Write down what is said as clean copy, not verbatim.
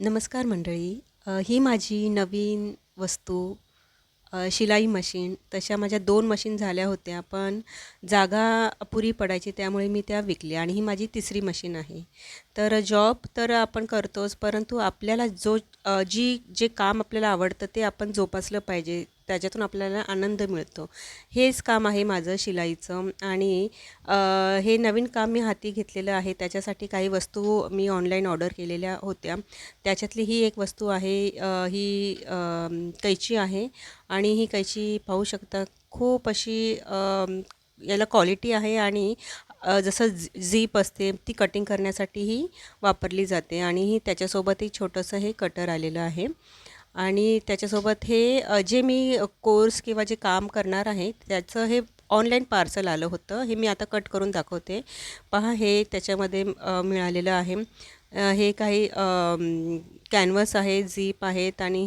नमस्कार मंडळी. ही माझी नवीन वस्तू शिलाई मशीन. तशा माझ्या 2 मशीन झाल्या होत्या, पण जागा अपुरी पडायची, त्यामुळे मी त्या विकल्या आणि ही माझी तिसरी मशीन आहे. तर जॉब तर आपण करतोच, परंतु आपल्याला जे काम आपल्याला आवडतं ते आपण जोपासलं पाहिजे. त्याच्यातून आपल्याला आनंद मिळतो. हेच काम आहे माझं शिलाईचं आणि हे नवीन काम मी हाती घेतलेलं आहे. त्याच्यासाठी काही वस्तू मी ऑनलाईन ऑर्डर केलेल्या होत्या. त्याच्यातली ही एक वस्तू आहे. ही कैची आहे आणि ही कैची पाहू शकता, खूप अशी याला क्वालिटी आहे आणि जसं झीप असते ती कटिंग करण्यासाठीही वापरली जाते आणि ही त्याच्यासोबत एक छोटंसं हे कटर आलेलं आहे. आणि त्याच्यासोबत हे जे मी कोर्स किंवा जे काम करणार आहे त्याचं हे ऑनलाईन पार्सल आलं होतं. हे मी आता कट करून दाखवते. पहा, हे त्याच्यामध्ये मिळालेलं आहे. हे काही कॅनव्हास आहे, झीप आहेत आणि